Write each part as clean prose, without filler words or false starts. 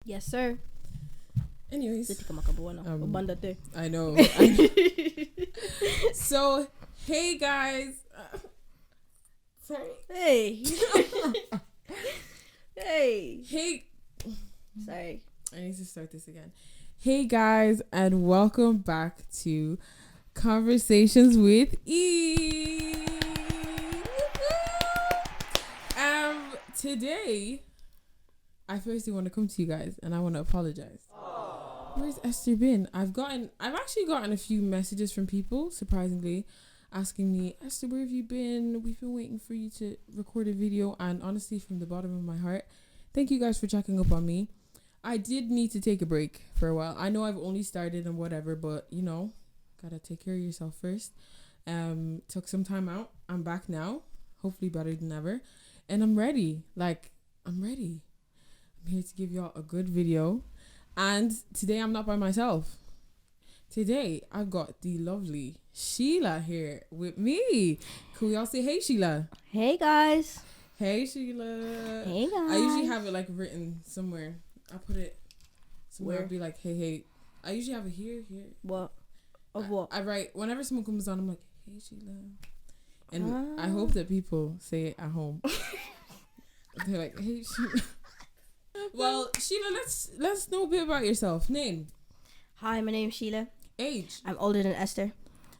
Yes, sir. Anyways, I know. So, hey guys. Sorry. Hey. Hey. Hey. Sorry. I need to start this again. Hey guys, and welcome back to Conversations with E. Today, I firstly want to come to you guys, and I want to apologize. Where's Esther been? I've actually gotten a few messages from people, surprisingly, asking me, Esther, where have you been? We've been waiting for you to record a video. And honestly, from the bottom of my heart, thank you guys for checking up on me. I did need to take a break for a while. I know I've only started and whatever, but you know, gotta take care of yourself first. Took some time out. I'm back now, hopefully better than ever, and I'm ready. I'm ready. I'm here to give y'all a good video. And today I'm not by myself. Today I've got the lovely Sheila here with me. Can we all say hey, Sheila? Hey, guys. Hey, Sheila. Hey, guys. I usually have it like written somewhere. I put it somewhere. Where? I'll be like, hey. I usually have it here. What? Of what? I write whenever someone comes on. I'm like, hey, Sheila. And I hope that people say it at home. They're like, hey, Sheila. Well, Sheila, let's know a bit about yourself. Name. Hi, my name's Sheila. Age. I'm older than Esther.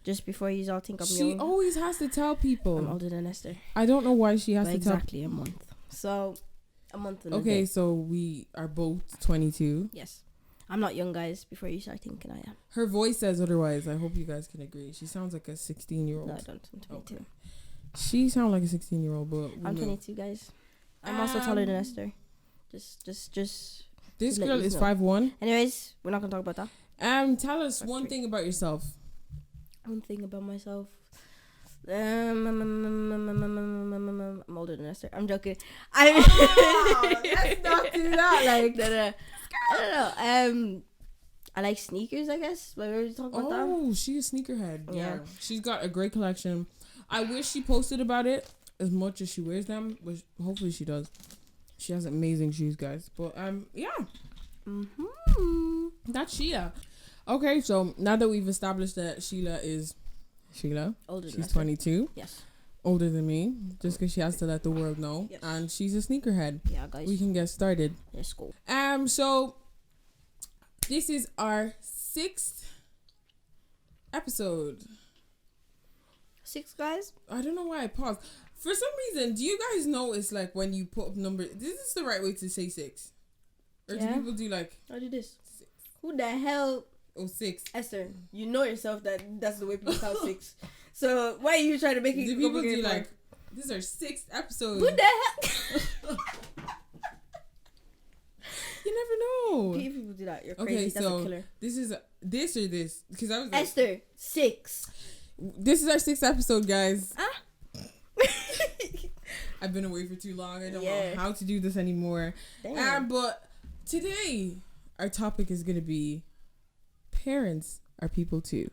Just before you all think I'm She young. always has to tell people. I'm older than Esther. I don't know why she has By to tell. exactly a month. So, a month and a Okay, day. so we are both 22. Yes. I'm not young, guys. Before you start thinking I am. Her voice says otherwise. I hope you guys can agree. She sounds like a 16-year-old. No, I don't. I'm 22. Okay. She sounds like a 16-year-old, but I'm 22, guys. I'm also taller than Esther. Just. This let girl you is know. 5'1". Anyways, we're not gonna talk about that. Tell us That's one true. thing about yourself. One thing about myself. I'm older than Esther. I'm joking. Let's not do that. Like, No. I don't know. I like sneakers, I guess. Like, we already talked about that. oh, she's a sneakerhead. Yeah. She's got a great collection. I wish she posted about it as much as she wears them, which hopefully she does. She has amazing shoes, guys. But yeah. That's Sheila. Okay, so now that we've established that Sheila is Older than she's Esther. 22, Yes. older than me, just because she has to let the world know, Yes. and she's a sneakerhead. Yeah, guys. We can get started. Let's go. So this is our 6th episode. 6, guys. I don't know why I paused. For some reason, do you guys know it's like when you put up numbers, this is the right way to say 6? Or Yeah. do people do like I'll do this. 6? Who the hell? Oh, 6. Esther, you know yourself that's the way people count 6. So why are you trying to make it Do people do complicated? like, this is our 6th episode? Who the hell? You never know. People do that. You're crazy. Okay, That's so a killer. this is this or this? Because I was like, Esther, 6. this is our 6th episode, guys. Ah. I've been away for too long. I don't Yeah. know how to do this anymore. Damn. But today, our topic is going to be parents are people too.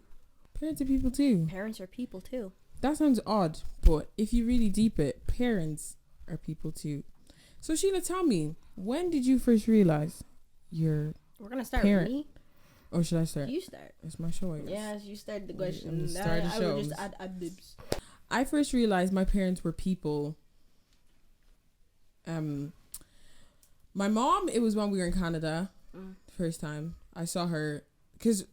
Parents are people too. Parents are people too. That sounds odd, but if you really deep it, parents are people too. So Sheila, tell me, when did you first realize you're... We're gonna start Parent. with me. Or should I start? You start. It's my show, I guess. Yes, you start the I'm question. start the I show. will just add bibs. I first realized my parents were people. My mom, it was when we were in Canada, first time I saw her, because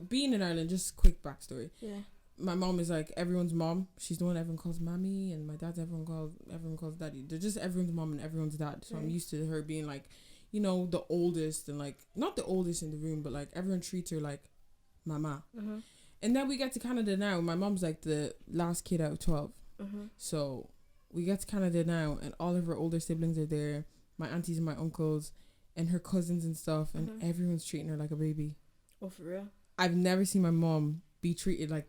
being in Ireland, just quick backstory. Yeah. My mom is like everyone's mom. She's the one everyone calls mommy, and my dad's everyone calls daddy. They're just everyone's mom and everyone's dad. So I'm used to her being like, you know, the oldest, and like not the oldest in the room, but like everyone treats her like mama. Mm-hmm. And then we get to Canada now. My mom's like the last kid out of 12. Mm-hmm. So we get to Canada now, and all of her older siblings are there. My aunties and my uncles and her cousins and stuff, and everyone's treating her like a baby. Oh, for real? I've never seen my mom be treated like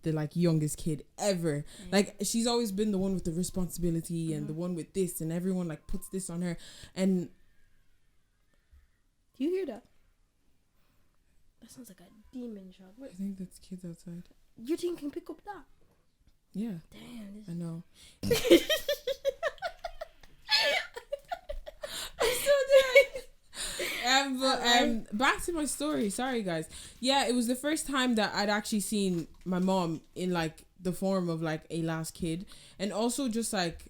the youngest kid ever. Yeah. Like, she's always been the one with the responsibility and the one with this, and everyone like puts this on her. And Do you hear that? That sounds like a demon shot. I think that's kids outside. You think can pick up that? Yeah, Damn. I know. I'm so dead. Back to my story. Sorry, guys. Yeah, it was the first time that I'd actually seen my mom in like the form of like a last kid, and also just like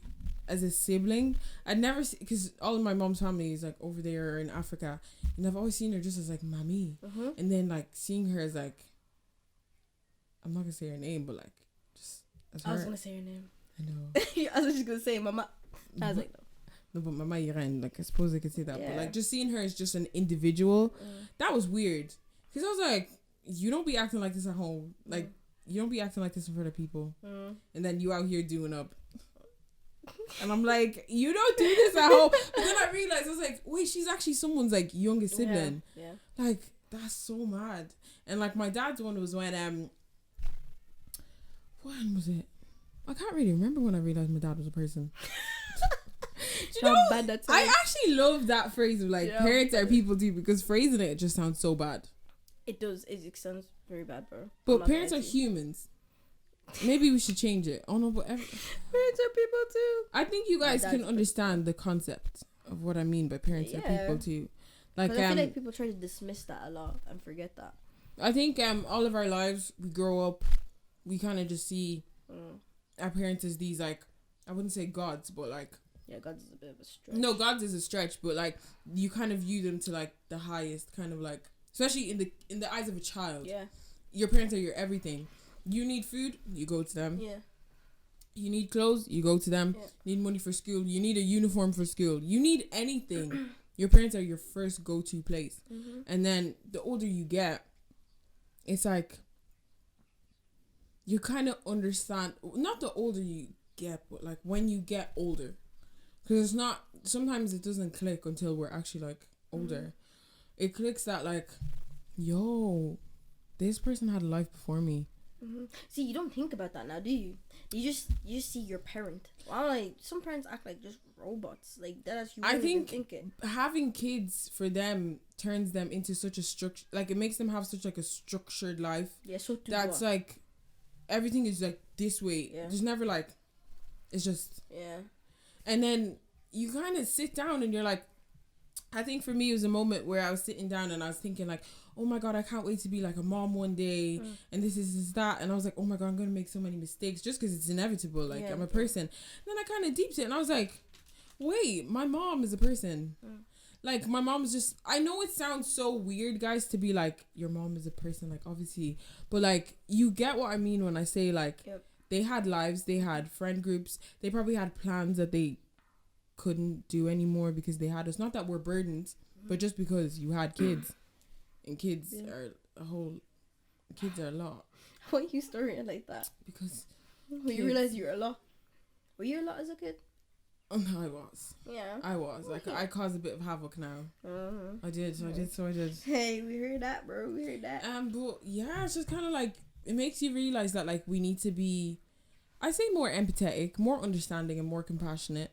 as a sibling. I'd never because all of my mom's family is like over there in Africa, and I've always seen her just as like mommy, and then like seeing her as like, I'm not gonna say her name, but like just as her. I was gonna say her name. I know. I was just gonna say mama. I was like, no. No, but Mama Iran, like I suppose I could say that, Yeah. but like just seeing her as just an individual, that was weird. Cause I was like, you don't be acting like this at home, like you don't be acting like this in front of people, and then you out here doing up, and I'm like, you don't do this at home. But then I realized I was like, wait, she's actually someone's like youngest sibling. Yeah. Like that's so mad. And like my dad's one was when was it? I can't really remember when I realized my dad was a person. You know, bad that's I actually love that phrase of like parents are people too, because phrasing it just sounds so bad. It does. It sounds very bad, bro. But parents are humans. Maybe we should change it. Oh no, but parents are people too. I think you guys can understand the concept of what I mean by parents are people too. Like I feel like people try to dismiss that a lot and forget that. I think all of our lives we grow up, we kind of just see our parents as these like, I wouldn't say gods, but like. Yeah, God is a bit of a stretch. No, God is a stretch, but like you kind of view them to like the highest kind of like, especially in the eyes of a child. Yeah. Your parents are your everything. You need food, you go to them. Yeah. You need clothes, you go to them. Yeah. You need money for school, you need a uniform for school. You need anything. Your parents are your first go-to place. And then the older you get, it's like you kind of understand, not the older you get, but like when you get older. Because it's not, sometimes it doesn't click until we're actually like older. It clicks that like, yo, this person had a life before me. See, you don't think about that now, do you? You just see your parent. Well, like some parents act like just robots. Like that's you. I think having kids for them turns them into such a structure. Like it makes them have such like a structured life. Yeah, so that's like everything is like this way. Yeah. There's never like, it's just And then you kind of sit down and you're like, I think for me it was a moment where I was sitting down and I was thinking like, oh my God, I can't wait to be like a mom one day and this is that. And I was like, oh my God, I'm going to make so many mistakes just because it's inevitable. Like I'm a person. And then I kind of deeped it and I was like, wait, my mom is a person. Like my mom is just, I know it sounds so weird, guys, to be like, your mom is a person, like obviously. But like, you get what I mean when I say like, they had lives, they had friend groups, they probably had plans that they couldn't do anymore because they had us. Not that we're burdens, but just because you had kids. And kids are kids are a lot. Why are you storing it like that? Because you realize you're a lot. Were you a lot as a kid? Oh no, I was. Yeah. I was. Like I caused a bit of havoc now. I did. Hey, we heard that, bro. We heard that. But yeah, it's just kind of like, it makes you realize that like we need to be, I say, more empathetic, more understanding, and more compassionate,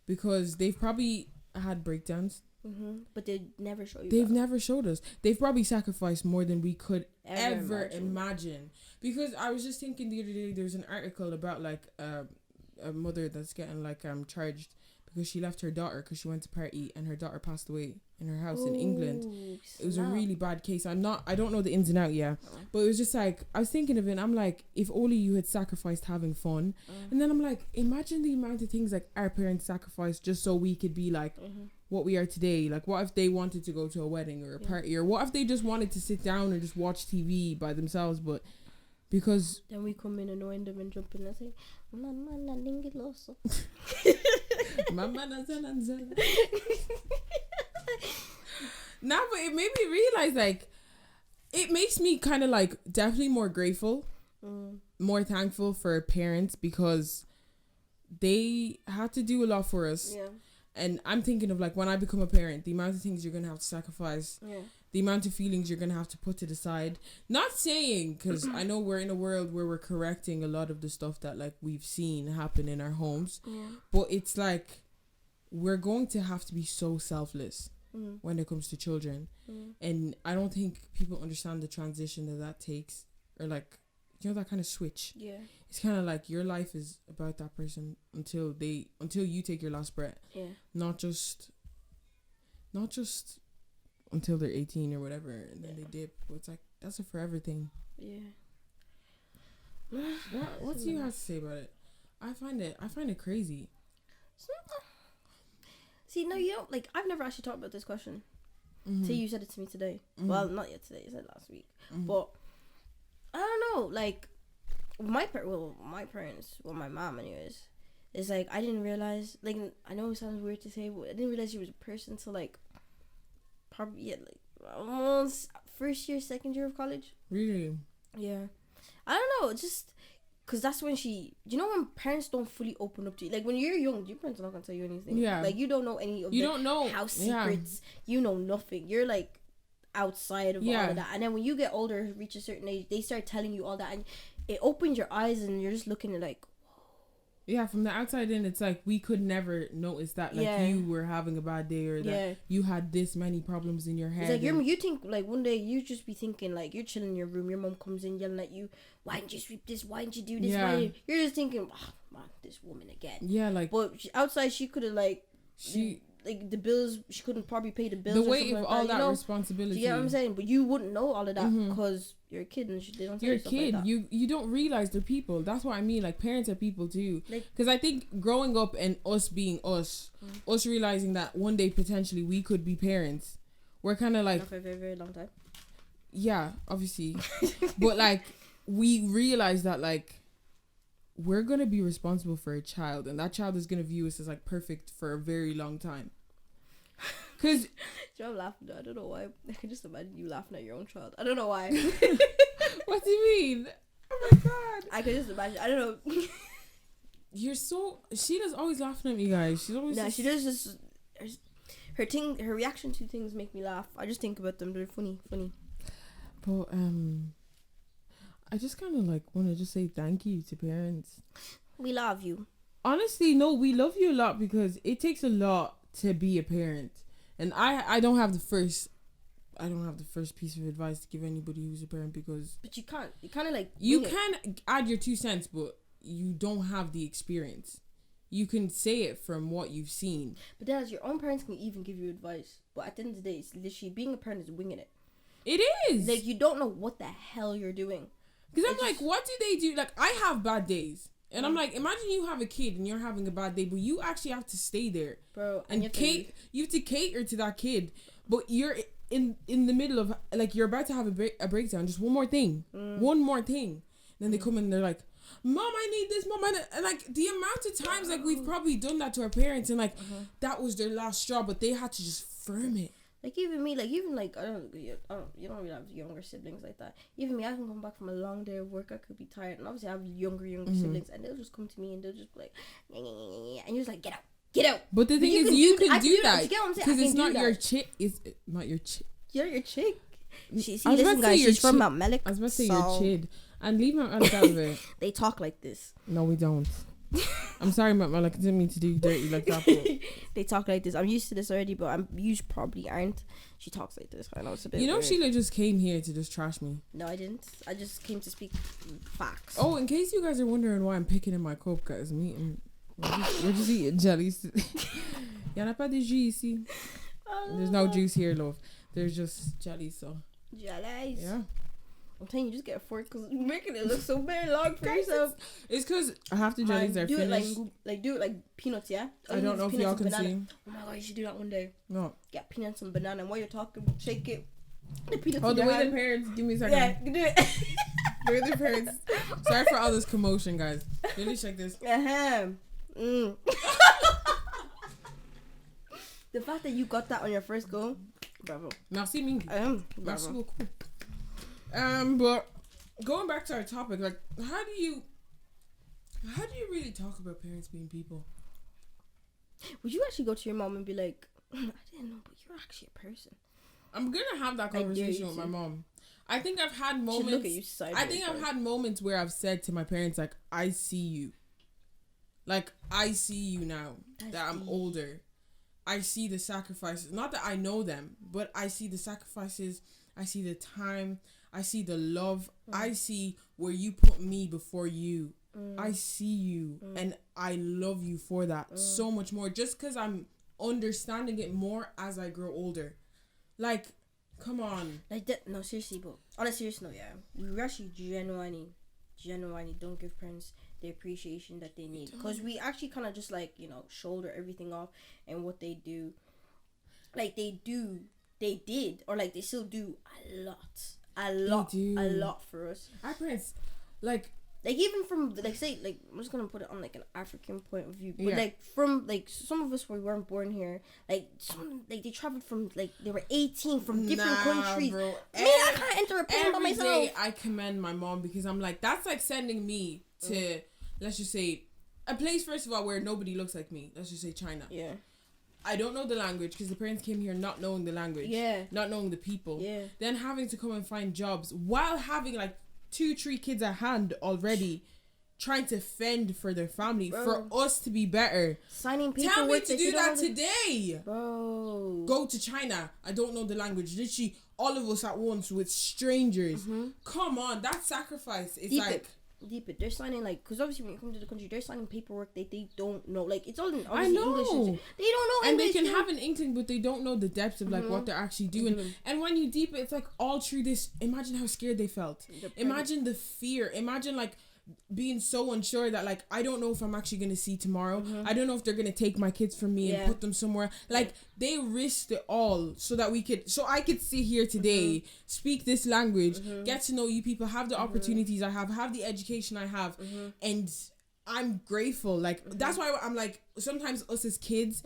because they've probably had breakdowns. But they never show you. They've never showed us. They've probably sacrificed more than we could ever imagine. Because I was just thinking the other day, there's an article about like a mother that's getting like charged because she left her daughter because she went to party and her daughter passed away in her house in England. It was a really bad case. I don't know the ins and out but it was just like, I was thinking of it and I'm like, if only you had sacrificed having fun. And then I'm like, imagine the amount of things like our parents sacrificed just so we could be like what we are today. Like what if they wanted to go to a wedding or a party, or what if they just wanted to sit down and just watch TV by themselves, but because then we come in annoying them and jump in and say, Mama nalingiloso. Mama Nah, but it made me realize like, it makes me kind of like definitely more grateful, more thankful for parents, because they had to do a lot for us. And I'm thinking of like, when I become a parent, the amount of things you're gonna have to sacrifice, the amount of feelings you're gonna have to put to the side. Not saying, because I know we're in a world where we're correcting a lot of the stuff that like we've seen happen in our homes, but it's like we're going to have to be so selfless when it comes to children, and I don't think people understand the transition that takes, or like, you know, that kind of switch. It's kind of like your life is about that person until you take your last breath. Not just until they're 18 or whatever, and then they dip. But it's like that's a forever thing. Yeah. What do you have to say about it? I find it crazy. See, no, you don't. Like, I've never actually talked about this question. Till you said it to me today. Well, not yet today. You said it last week. But I don't know. Like, my parents, my mom, anyways, is like, I didn't realize. Like, I know it sounds weird to say, but I didn't realize she was a person till like probably like almost first year, second year of college. Really? Yeah. I don't know. It's just because that's when when parents don't fully open up to you. Like, when you're young, your parents are not going to tell you anything. Yeah. Like, you don't know any of house secrets. You know nothing. You're, like, outside of all of that. And then when you get older, reach a certain age, they start telling you all that. And it opens your eyes and you're just looking at, like, yeah, from the outside in, it's like we could never notice that, like, you were having a bad day or that you had this many problems in your head. It's like you think, like, one day you just be thinking, like, you're chilling in your room, your mom comes in yelling at you, why didn't you sweep this? Why didn't you do this? Yeah. You're just thinking, oh, man, this woman again. Yeah, like. But outside, she could have, like, the bills, she couldn't probably pay the bills. The weight of all that responsibility. Do you get what I'm saying? But you wouldn't know all of that because you're a kid and they don't tell you stuff like that. You don't realize they're people. That's what I mean. Like, parents are people too. Because I think growing up and us being us realizing that one day potentially we could be parents, we're kind of like. Not for a very, very long time. Yeah, obviously. But, like, we realize that, like, we're going to be responsible for a child, and that child is going to view us as, like, perfect for a very long time. Because I'm laughing. I don't know why. I can just imagine you laughing at your own child. I don't know why. What do you mean? Oh my god. I can just imagine. I don't know. She does always laughing at me, guys. She's always. She does just. Her reaction to things make me laugh. I just think about them. They're funny. But I just kind of like want to just say thank you to parents. We love you. Honestly, no, we love you a lot because it takes a lot to be a parent. And I don't have the first piece of advice to give anybody who's a parent because. But you can't. You kind of like. You can add your 2 cents, but you don't have the experience. You can say it from what you've seen. But then, your own parents can even give you advice. But at the end of the day, it's literally being a parent is winging it. It is. Like, you don't know what the hell you're doing. Because I'm like, what do they do? Like, I have bad days. And I'm like, imagine you have a kid and you're having a bad day, but you actually have to stay there. Bro. And you have to cater to that kid. But you're in the middle of, like, you're about to have a breakdown. Just one more thing. One more thing. And then they come in and they're like, Mom, I need this. Mom, and like, the amount of times, like, we've probably done that to our parents. And, like, that was their last straw, but they had to just firm it. Like, even me, like, you don't really have younger siblings like that. Even me, I can come back from a long day of work, I could be tired, and obviously I have younger siblings, and they'll just come to me and they'll just be like, and you're just like, get out. But the thing is, you can do that because it's not your chick. It's not your chick. You're your chick. Listen, guys, she's from Mount Melick. I was about to say your chid, and leave Mount Melick out of it. They talk like this. No, we don't. I'm sorry, Mount Melick. I didn't mean to do you dirty like that. But. They talk like this. I'm used to this already, but you probably aren't. She talks like this. I know it's a bit. You know, weird. Sheila just came here to just trash me. No, I didn't. I just came to speak facts. Oh, in case you guys are wondering why I'm picking in my cup, guys, we're just eating jellies. Y'en a pas de jus ici. There's no juice here, love. There's just jellies, so. Jellies. Yeah. I'm telling you, just get a fork because you're making it look so very long for yourself. It's because half the jellies are finished. Do it like peanuts, yeah? I don't know if y'all can see. Oh my god, you should do that one day. No. Get peanuts and banana, and while you're talking, shake it. The peanuts the way hand. the parents, give me a second. Yeah, you do it. The way the parents. Sorry for all this commotion, guys. Really check this. The fact that you got that on your first go, bravo. Merci, Mingy. Merci Bravo. beaucoup. But going back to our topic, like, how do you really talk about parents being people? Would you actually go to your mom and be like, I didn't know, but you're actually a person? I'm gonna have that conversation with my mom. I think I've had moments. Look at you sideways, I think I've had moments where I've said to my parents, like, I see you. Like, I see you now that I'm older. I see the sacrifices. Not that I know them, but I see the sacrifices. I see the time. I see the love. I see where you put me before you. I see you. And I love you for that so much more. Just because I'm understanding it more as I grow older. Like, Come on. Like that. No, seriously, but on a serious note, yeah, we actually genuinely don't give parents the appreciation that they need, because we actually kind of just like, you know, shoulder everything off, and what they do, like they did, or like they still do a lot for us. Our parents, like even from like, say, like, I'm just gonna put it on like an African point of view, but like from like some of us, we weren't born here, like some, like they traveled from, like they were 18 from different countries, bro. I can't enter a plane by myself. Every day I commend my mom, because I'm like, that's like sending me to let's just say a place, first of all, where nobody looks like me. Let's just say China. Yeah. I don't know the language, because the parents came here not knowing the language. Yeah. Not knowing the people. Yeah. Then having to come and find jobs while having like 2-3 kids at hand already, trying to fend for their family, for us to be better. Signing paperwork. Tell me to do that today. Bro. Go to China. I don't know the language. Literally all of us at once with strangers. Come on, that sacrifice is deep it. They're signing, like, because obviously when you come to the country, they're signing paperwork that they don't know. Like, it's all in obviously English. They don't know and English. They can have an inkling, but they don't know the depths of like what they're actually doing. And when you deep it, it's like all through this. Imagine how scared they felt. Imagine the fear. Imagine like being so unsure that like, I don't know if I'm actually gonna see tomorrow. I don't know if they're gonna take my kids from me and put them somewhere. Like, they risked it all so that I could sit here today, speak this language, get to know you people, have the opportunities I have the education I have, and I'm grateful. Like, that's why I'm like, sometimes us as kids,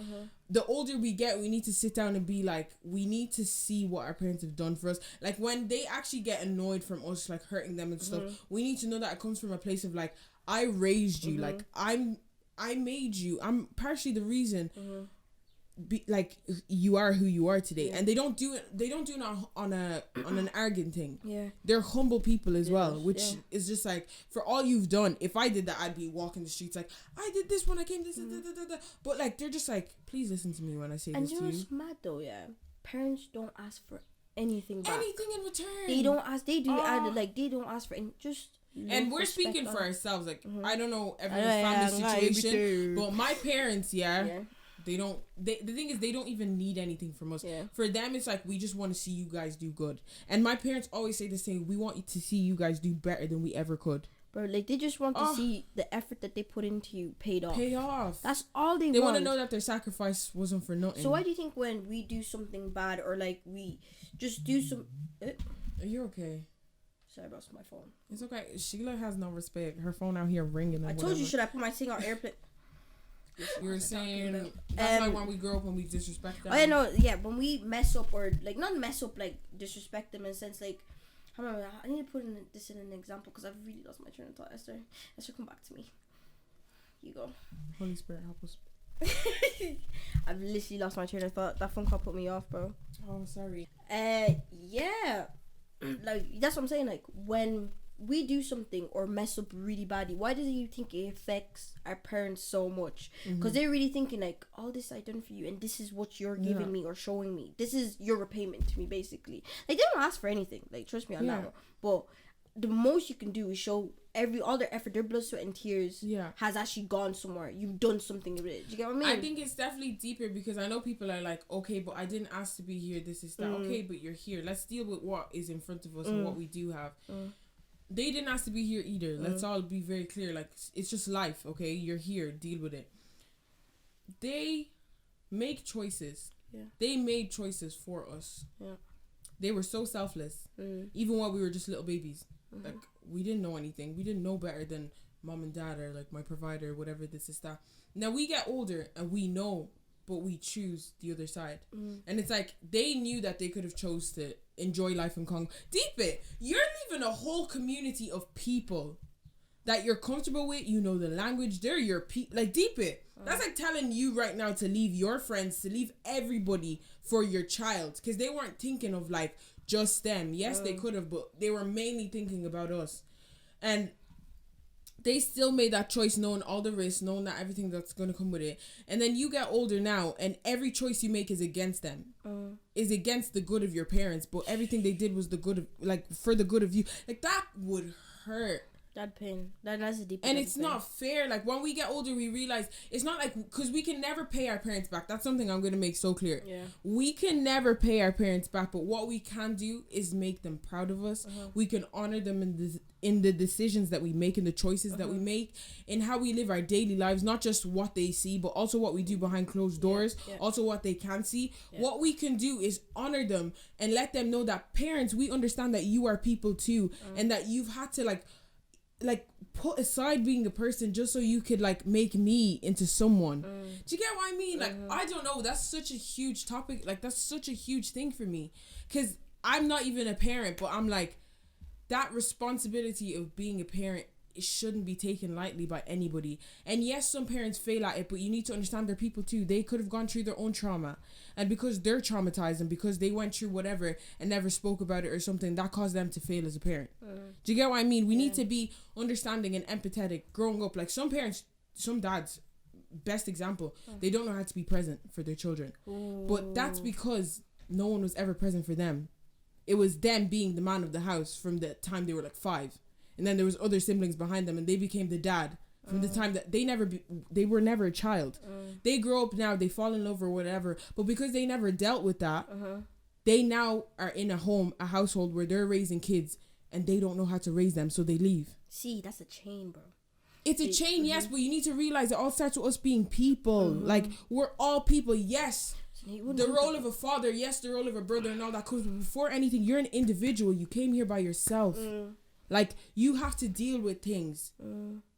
the older we get, we need to sit down and be like, we need to see what our parents have done for us. Like, when they actually get annoyed from us, like, hurting them and stuff, we need to know that it comes from a place of like, I raised you, like, I made you, I'm partially the reason like you are who you are today. And they don't do it on an arrogant thing. They're humble people as well, which is just like, for all you've done, if I did that, I'd be walking the streets like, I did this when I came this but like, they're just like, please listen to me when I say this to you. And you know what's mad though? Parents don't ask for anything back. Anything in return. They don't ask. They do like, they don't ask for any, just and we're speaking for ourselves, like I don't know everyone's family situation, but my parents they don't, the thing is, they don't even need anything from us. For them, it's like, we just want to see you guys do good. And my parents always say the same, we want to see you guys do better than we ever could. Bro, like, they just want to see the effort that they put into you paid off. Pay off. That's all they want. They want to know that their sacrifice wasn't for nothing. So why do you think when we do something bad, or like we just do some... Are you okay? Sorry, I lost my phone. It's okay. Sheila has no respect. Her phone out here ringing. I told you, should I put my thing on airplane? You were saying that's like when we grow up and we disrespect them. Oh yeah, no, yeah, when we mess up, or like, not mess up, like disrespect them in a sense, like, I need to put this in an example, because I've really lost my train of thought. Esther, come back to me. You go. Holy Spirit, help us. I've literally lost my train of thought. That phone call put me off, bro. Oh, sorry. Yeah, like, that's what I'm saying. Like, when we do something or mess up really badly, why do you think it affects our parents so much? Because they're really thinking like, all this I done for you, and this is what you're giving me or showing me. This is your repayment to me, basically. Like, they don't ask for anything. Like, trust me on that one. But the most you can do is show all their effort, their blood, sweat, and tears has actually gone somewhere. You've done something with it. Do you get what I mean? I think it's definitely deeper, because I know people are like, okay, but I didn't ask to be here. This is that. Okay, but you're here. Let's deal with what is in front of us and what we do have. They didn't ask to be here either. Let's all be very clear. Like, it's just life, okay? You're here. Deal with it. They make choices. They made choices for us. They were so selfless. Even while we were just little babies. Like, we didn't know anything. We didn't know better than mom and dad, or like my provider, whatever this is that. Now we get older and we know, but we choose the other side. And it's like, they knew that they could have chose to enjoy life in Congo. Deep it. You're leaving a whole community of people that you're comfortable with. You know the language. They're your people. Like, deep it. That's like telling you right now to leave your friends, to leave everybody for your child. Because they weren't thinking of like just them. Yes, they could have, but they were mainly thinking about us. And they still made that choice, knowing all the risks, knowing that everything that's going to come with it. And then you get older now, and every choice you make is against them. Is against the good of your parents, but everything they did was the good of, like, for the good of you. Like, that would hurt. That pain. That's a deep. And it's not fair. Like, when we get older, we realize it's not like, because we can never pay our parents back. That's something I'm going to make so clear. Yeah. We can never pay our parents back, but what we can do is make them proud of us. We can honor them in the decisions that we make, in the choices that we make, in how we live our daily lives, not just what they see, but also what we do behind closed doors, also what they can see. What we can do is honor them and let them know that, parents, we understand that you are people too, and that you've had to like put aside being a person just so you could like make me into someone. Do you get what I mean? Like, I don't know, that's such a huge topic. Like, that's such a huge thing for me, because I'm not even a parent, but I'm like, that responsibility of being a parent, it shouldn't be taken lightly by anybody. And yes, some parents fail at it, but you need to understand they're people too. They could have gone through their own trauma, and because they're traumatized and because they went through whatever and never spoke about it or something, that caused them to fail as a parent. Do you get what I mean? We need to be understanding and empathetic growing up. Like, some parents, some dads, best example, they don't know how to be present for their children. But that's because no one was ever present for them. It was them being the man of the house from the time they were like 5. And then there was other siblings behind them, and they became the dad from the time that they were never a child. They grow up now, they fall in love or whatever, but because they never dealt with that, they now are in a household where they're raising kids, and they don't know how to raise them, so they leave. See, that's a chain, bro. It's a chain, yes, but you need to realize it all starts with us being people. Like, we're all people, yes. The role of a father, yes, the role of a brother and all that comes, but before anything, you're an individual. You came here by yourself. Like, you have to deal with things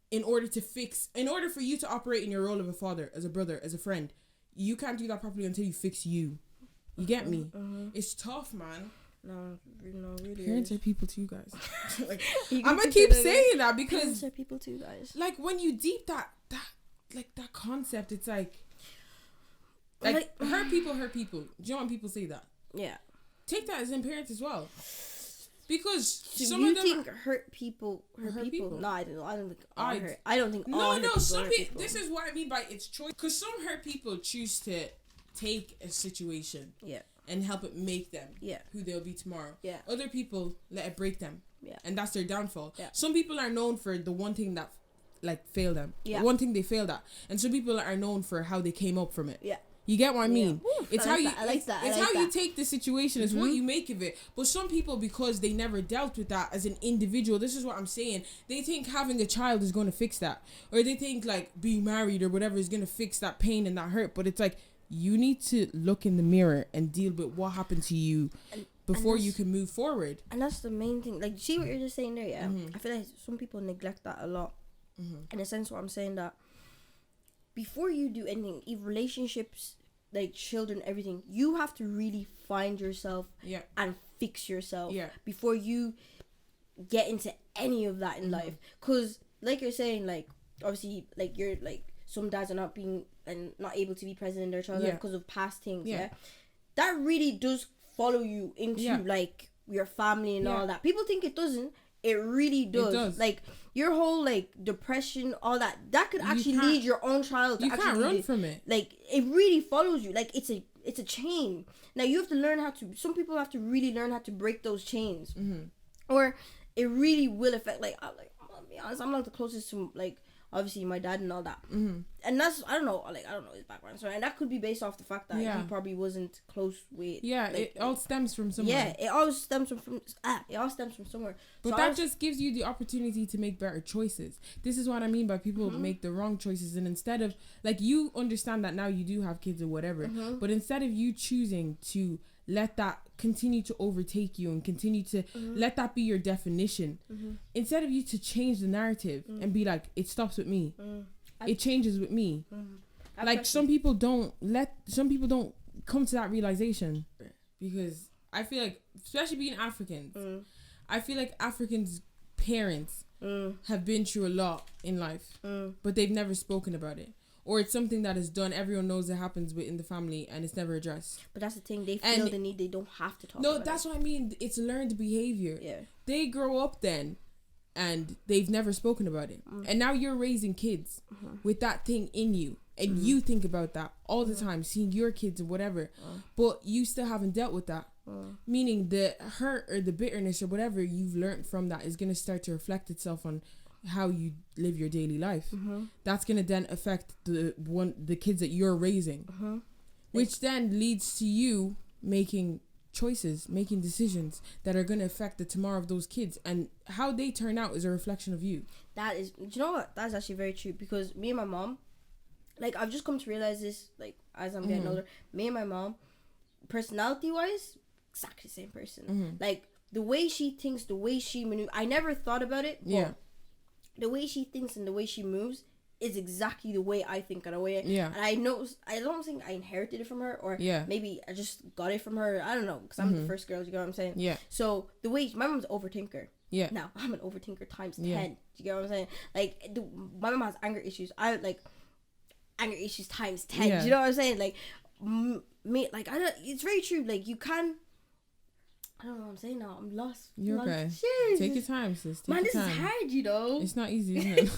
in order for you to operate in your role of a father, as a brother, as a friend. You can't do that properly until you fix you. You get me? It's tough, man. No, really. Parents are people too, guys. Like, I'm gonna keep saying that because parents are people too, guys. Like, when you deep that concept, it's like hurt people. Do you know when people say that? Yeah. Take that as in parents as well. Because some of them think hurt people. No, I don't think all hurt. I don't think all hurt people. Some people. This is what I mean by it's choice. Because some hurt people choose to take a situation and help it make them who they'll be tomorrow. Other people let it break them. And that's their downfall. Some people are known for the one thing that like failed them. One thing they failed at. And some people are known for how they came up from it. You get what I mean? Yeah. It's how you. It's how you take the situation. It's what you make of it. But some people, because they never dealt with that as an individual, this is what I'm saying. They think having a child is going to fix that, or they think like being married or whatever is going to fix that pain and that hurt. But it's like, you need to look in the mirror and deal with what happened to you before you can move forward. And that's the main thing. Like, see what you're just saying there? Yeah, I feel like some people neglect that a lot. In a sense, what I'm saying that. Before you do anything, if relationships, like children, everything, you have to really find yourself and fix yourself before you get into any of that in life. Because, like you're saying, like, obviously, like, you're, like, some dads are not being, and not able to be present in their child's life because of past things, that really does follow you into, like, your family and all that. People think it doesn't. It really does. It does. Like, your whole, like, depression, all that could actually lead your own child to actually... You can't run from it. Like, it really follows you. Like, it's a chain. Now, you have to learn how to... Some people have to really learn how to break those chains. Or it really will affect... Like, I'm gonna be honest, I'm, like, the closest to, like... Obviously, my dad and all that. And that's, I don't know his background. So, and that could be based off the fact that he probably wasn't close with... Yeah, like, it all stems from somewhere. Yeah, it all stems from somewhere. But so that just gives you the opportunity to make better choices. This is what I mean by people make the wrong choices. And instead of... Like, you understand that now you do have kids or whatever. But instead of you choosing to let that continue to overtake you and continue to let that be your definition, instead of you to change the narrative and be like, it stops with me, it changes with me. Like, some people don't come to that realization, because I feel like, especially being Africans, I feel like Africans' parents have been through a lot in life, but they've never spoken about it. Or it's something that is done, everyone knows it happens within the family, and it's never addressed. But that's the thing, they feel the need, they don't have to talk about it. No, that's what I mean, it's learned behavior. Yeah. They grow up then, and they've never spoken about it. And now you're raising kids with that thing in you, and you think about that all the time, seeing your kids or whatever, but you still haven't dealt with that. Meaning the hurt or the bitterness or whatever you've learned from that is going to start to reflect itself on how you live your daily life. Mm-hmm. That's gonna then affect the kids that you're raising, which then leads to you making choices, making decisions that are gonna affect the tomorrow of those kids, and how they turn out is a reflection of you. That is, do you know what? That's actually very true, because me and my mom, like, I've just come to realize this, like, as I'm getting older. Me and my mom, personality wise, exactly the same person. Like, the way she thinks, the way she maneuvers, I never thought about it, but the way she thinks and the way she moves is exactly the way I think, and the way and I know, I don't think I inherited it from her, or maybe I just got it from her. I don't know, because I'm the first girl. You get what I'm saying? Yeah. So the way my mom's an overthinker. Yeah. Now I'm an overthinker times 10. Do you get what I'm saying? Like, my mom has anger issues. I like anger issues times 10. Do you know what I'm saying? Like, me, like, I don't. It's very true. Like, you can. I don't know what I'm saying now. I'm lost. You're okay. Cheers. Take your time, sis. Man, this is hard, you know. It's not easy, isn't it?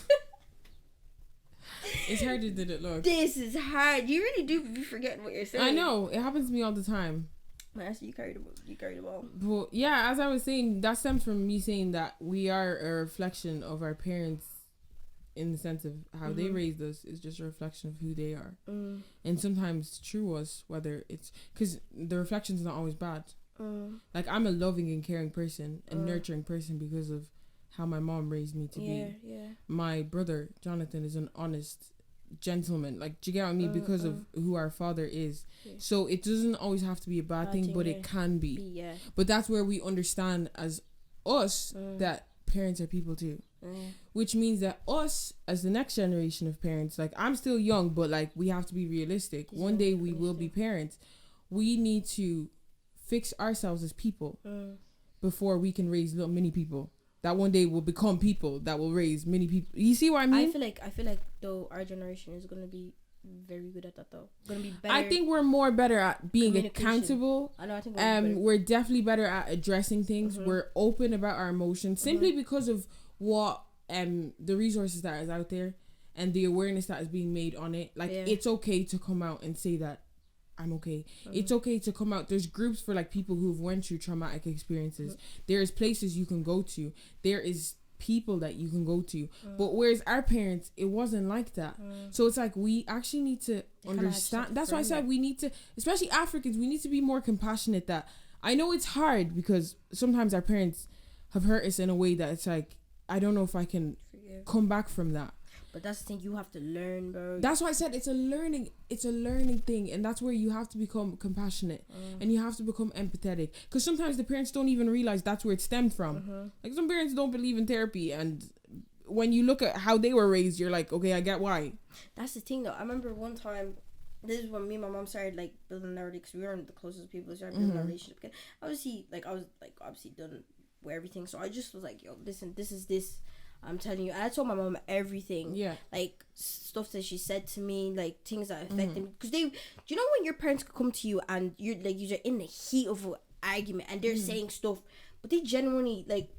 It's harder than it looks. This is hard. You really do be forgetting what you're saying. I know. It happens to me all the time. Man, actually, you carry the ball. Well, yeah, as I was saying, that stems from me saying that we are a reflection of our parents, in the sense of how they raised us is just a reflection of who they are. And sometimes true us, whether it's... Because the reflection's not always bad. Like, I'm a loving and caring person and nurturing person because of how my mom raised me to be. My brother Jonathan is an honest gentleman. Like, do you get what I mean? Because of who our father is. So it doesn't always have to be a bad thing, but it can be. But that's where we understand as us that parents are people too. Which means that us as the next generation of parents, like, I'm still young, but like, we have to be realistic. One day we will be parents. We need to fix ourselves as people before we can raise little mini people that one day will become people that will raise many people. You see what I mean? I feel like though our generation is gonna be very good at that though. Gonna be better. I think we're more better at being accountable. I think we're definitely better at addressing things. We're open about our emotions simply because of what the resources that is out there and the awareness that is being made on it. Like, it's okay to come out and say that I'm okay. It's okay to come out. There's groups for like people who've went through traumatic experiences. There's places you can go to. There is people that you can go to. But whereas our parents, it wasn't like that. So it's like, we actually need to understand. That's why I said we need to, especially Africans, we need to be more compassionate. That I know it's hard because sometimes our parents have hurt us in a way that it's like, I don't know if I can come back from that. But that's the thing, you have to learn, bro. That's why I said it's a learning thing, and that's where you have to become compassionate and you have to become empathetic. Because sometimes the parents don't even realize that's where it stemmed from. Like, some parents don't believe in therapy, and when you look at how they were raised, you're like, okay, I get why. That's the thing, though. I remember one time, this is when me and my mom started like building our, because we weren't the closest people, started building our relationship again. Obviously, like, I was like obviously done with everything, so I just was like, yo, listen, this is this. I'm telling you, and I told my mom everything. Like, stuff that she said to me, like things that affected me. Because do you know when your parents could come to you and you're like, you're in the heat of an argument and they're saying stuff, but they genuinely like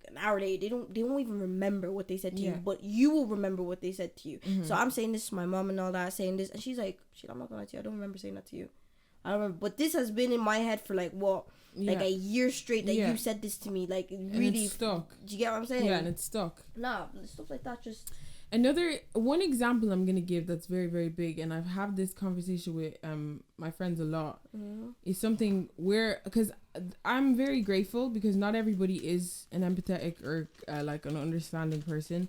an hour later they don't even remember what they said to you, but you will remember what they said to you. So I'm saying this to my mom and all that, saying this, and she's like, shit, I'm not gonna lie to you, I don't remember saying that to you. I don't remember, but this has been in my head for like what. Like a year straight that you said this to me, like, really, and it's stuck. Do you get what I'm saying? Yeah, and it's stuck. Nah, stuff like that just. One example I'm gonna give that's very, very big, and I've had this conversation with my friends a lot. Is something where, because I'm very grateful because not everybody is an empathetic or like an understanding person.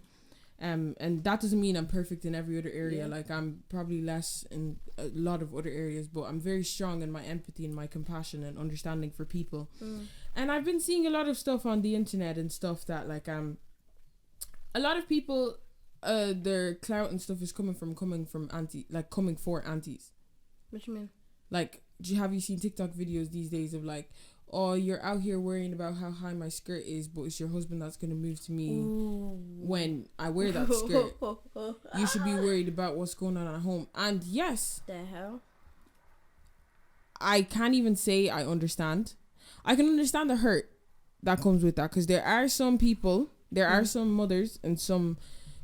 And that doesn't mean I'm perfect in every other area. Like, I'm probably less in a lot of other areas, but I'm very strong in my empathy and my compassion and understanding for people. And I've been seeing a lot of stuff on the internet and stuff that like a lot of people their clout and stuff is coming for aunties. What you mean? Like, have you seen TikTok videos these days of like, oh, you're out here worrying about how high my skirt is, but it's your husband that's going to move to me when I wear that skirt. You should be worried about what's going on at home. And yes. The hell? I can't even say I understand. I can understand the hurt that comes with that, because there are some people, there are some mothers and some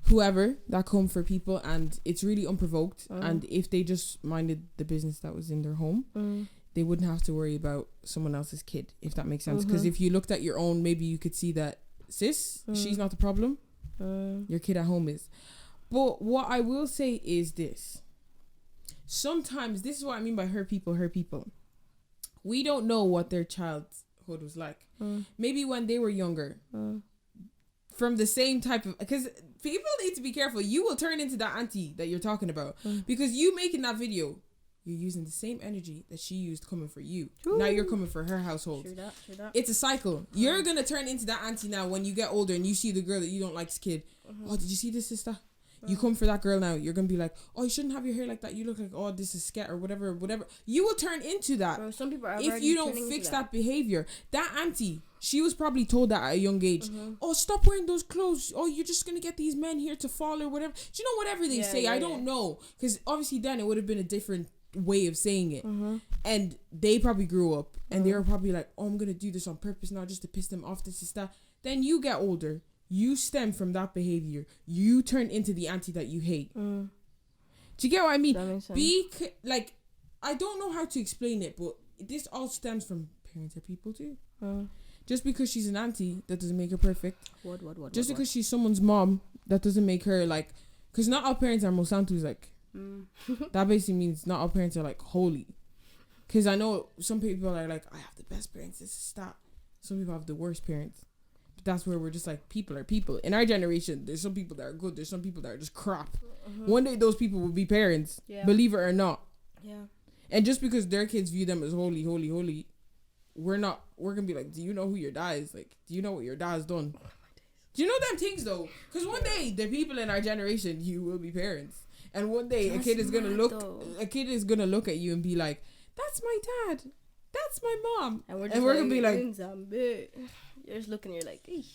whoever that come for people and it's really unprovoked. And if they just minded the business that was in their home, they wouldn't have to worry about someone else's kid, if that makes sense. Because if you looked at your own, maybe you could see that sis, she's not the problem. your kid at home is. But what I will say is this. Sometimes, this is what I mean by hurt people. We don't know what their childhood was like. Maybe when they were younger. From the same type of... Because people need to be careful. You will turn into that auntie that you're talking about. Because you making that video, you're using the same energy that she used coming for you. Ooh. Now you're coming for her household. True that. It's a cycle. You're going to turn into that auntie now when you get older and you see the girl that you don't like's kid. Oh, did you see this sister? You come for that girl now. You're going to be like, oh, you shouldn't have your hair like that. You look like, oh, this is scat or whatever. You will turn into that. Bro, some people are if you don't fix that behavior. That auntie, she was probably told that at a young age. Oh, stop wearing those clothes. Oh, you're just going to get these men here to fall or whatever. Do you know whatever they say? I don't know. Because obviously then it would have been a different way of saying it. And they probably grew up and they were probably like, oh, I'm going to do this on purpose now just to piss them off. This is that. Then you get older. You stem from that behavior. You turn into the auntie that you hate. Do you get what I mean? That makes sense. Like, I don't know how to explain it, but this all stems from parents are people too. Just because she's an auntie, that doesn't make her perfect. Just because she's someone's mom, that doesn't make her like... Because not all parents are Monsanto's like... That basically means not all parents are like holy. Because I know some people are like, I have the best parents, this is that. Some people have the worst parents. That's where we're just like, people are people. In our generation, there's some people that are good. There's some people that are just crap. One day those people will be parents, believe it or not. And just because their kids view them as holy, we're gonna be like, do you know who your dad is? Like, do you know what your dad's done? Do you know them things though? Because one day the people in our generation, you will be parents, and one day a kid is gonna look at you and be like, that's my dad, that's my mom, and we're gonna be like, you're just looking, you're like, eesh.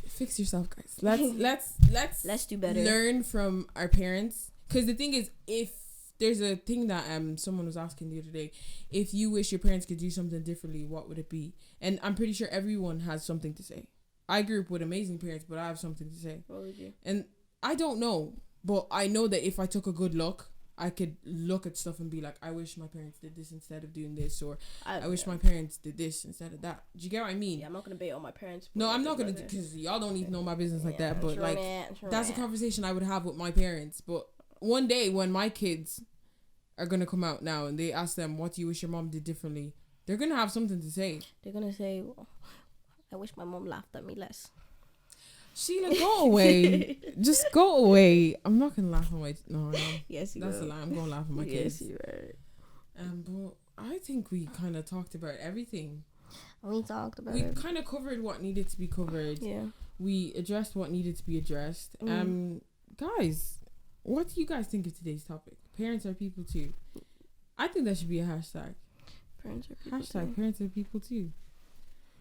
Fix yourself, guys. Let's do better. Learn from our parents. Because the thing is, if there's a thing that someone was asking the other day, if you wish your parents could do something differently, what would it be? And I'm pretty sure everyone has something to say. I grew up with amazing parents, but I have something to say. What would you? And I don't know, but I know that if I took a good look, I could look at stuff and be like, I wish my parents did this instead of doing this, or I wish my parents did this instead of that. Do you get what I mean? Yeah, I'm not gonna bait on my parents. No, I'm not gonna, because y'all don't need to know my business like that. But like, that's a conversation I would have with my parents. But one day when my kids are gonna come out now and they ask them, what do you wish your mom did differently? They're gonna have something to say. They're gonna say, well, I wish my mom laughed at me less. Sheila, go away. Just go away. I'm not gonna laugh at my... No. Yes, you That's a lie. I'm gonna laugh at my kids. Yes, you are. But I think we kind of talked about everything. We talked about We kind of covered what needed to be covered. Yeah. We addressed what needed to be addressed. Guys, what do you guys think of today's topic? Parents are people too. I think that should be a hashtag. Parents are people hashtag too. Parents are people too.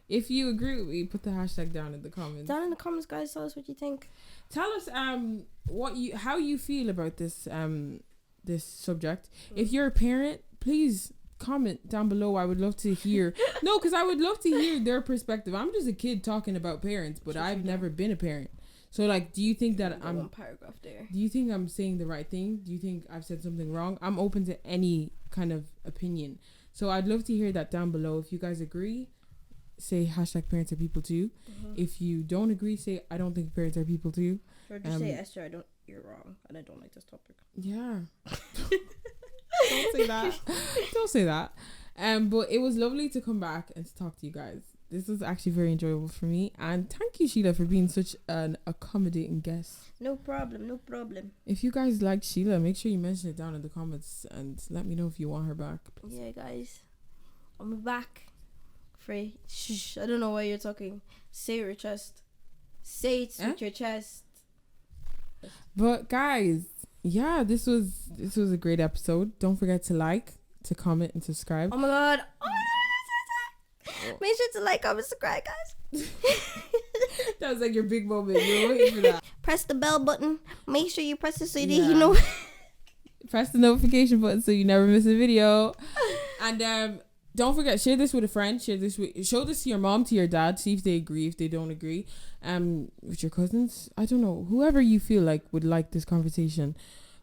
If you agree with me, put the hashtag down in the comments. Down in the comments, guys, tell us what you think. Tell us how you feel about this this subject. If you're a parent, please comment down below. I would love to hear. No, because I would love to hear their perspective. I'm just a kid talking about parents, but I've never been a parent. So like, do you think that I'm... One paragraph there. Do you think I'm saying the right thing? Do you think I've said something wrong? I'm open to any kind of opinion. So I'd love to hear that down below. If you guys agree, say hashtag parents are people too. If you don't agree, say I don't think parents are people too. Or just say, Esther, you're wrong and I don't like this topic. Yeah. Don't say that. Don't say that. But it was lovely to come back and to talk to you guys. This was actually very enjoyable for me, and thank you, Sheila, for being such an accommodating guest. No problem. If you guys like Sheila, make sure you mention it down in the comments and let me know if you want her back, please. Yeah, guys, I'm back. Free. Shh, I don't know why you're talking. Say it with your chest. Say it with your chest. But guys, yeah, this was a great episode. Don't forget to like, to comment, and subscribe. Oh my god. Make sure to like, comment, subscribe, guys. That was like your big moment. You were waiting for that. Press the bell button. Make sure you press it so you know. Press the notification button so you never miss a video. And don't forget, share this with a friend. Show this to your mom, to your dad. See if they agree, if they don't agree. With your cousins. I don't know. Whoever you feel like would like this conversation.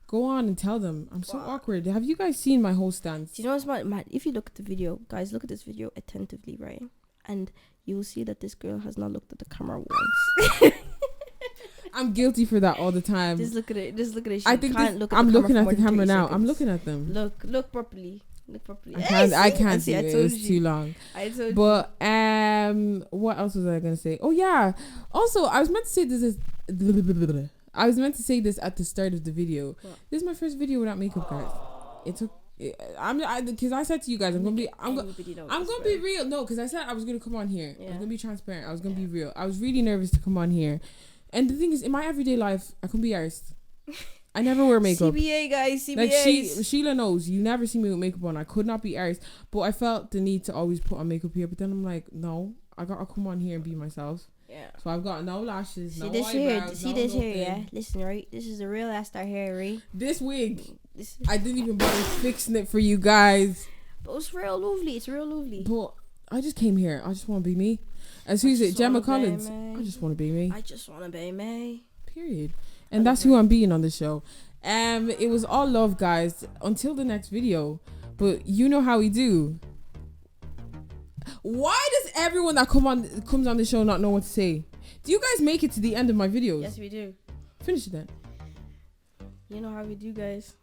Go on and tell them. I'm so awkward. Have you guys seen my whole stance? Do you know what's mad? If you look at the video, guys, look at this video attentively, right? And you will see that this girl has not looked at the camera once. I'm guilty for that all the time. Just look at it. Just look at it. I think I'm looking at the camera now. I'm looking at them. Look properly. Look properly. I can't see it. It was too long. I told you. But what else was I gonna say? Oh yeah. Also, I was meant to say this. I was meant to say this at the start of the video. What? This is my first video without makeup, guys. It took. Because I said to you guys, I'm gonna be real. No, because I said I was gonna come on here. Yeah. I was gonna be transparent. I was gonna be real. I was really nervous to come on here, and the thing is, in my everyday life, I couldn't be arsed. I never wear makeup. CBA guys, CBA. Like Sheila knows, you never see me with makeup on. I could not be arsed, but I felt the need to always put on makeup here. But then I'm like, no, I gotta come on here and be myself. Yeah. So I've got no lashes, no eyebrows, see this hair, yeah. Listen, right? This is the real Astar hair, right? This wig, I didn't even bother fixing it for you guys. But it's real lovely. It's real lovely. But I just came here. I just want to be me. As who's it? Gemma Collins. I just want to be me. I just want to be me. Period. And that's who I'm being on the show. It was all love, guys. Until the next video. But you know how we do. Why does everyone that comes on the show not know what to say? Do you guys make it to the end of my videos? Yes, we do. Finish it then. You know how we do, guys.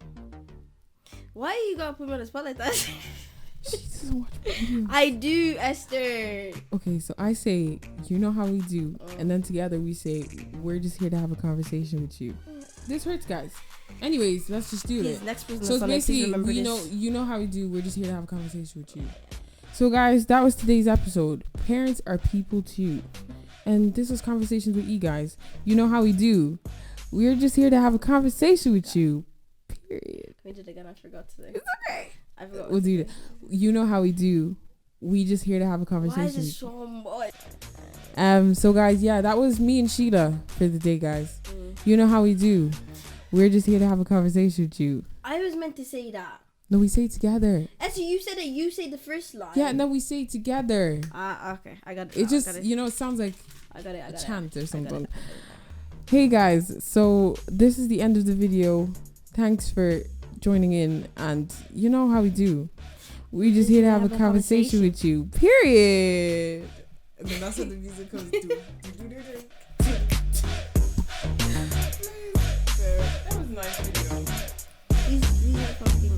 Why you gotta put me on the spot like that? She doesn't watch my videos. I do, Esther. Okay, so I say, you know how we do, and then together we say, we're just here to have a conversation with you. This hurts, guys. Anyways, let's just do it. Next person. So it's basically, you know how we do. We're just here to have a conversation with you. So guys, that was today's episode. Parents are people too, and this was Conversations with E, guys. You know how we do. We're just here to have a conversation with you. Period. We did it again. I forgot today. It's okay. I forgot. We'll do it. You know how we do. We just here to have a conversation. Why is it so much? So guys, yeah, that was me and Sheila for the day, guys. You know how we do. We're just here to have a conversation with you. I was meant to say that. No, we say it together. Actually, you said that. You say the first line. Yeah, no, we say it together. Okay, I got it. It just, it sounds like a chant or something. Hey guys, so this is the end of the video. Thanks for joining in, and you know how we do. We're just here to have a conversation with you. Period. And then that's what the music comes to. That was a nice video. These are fucking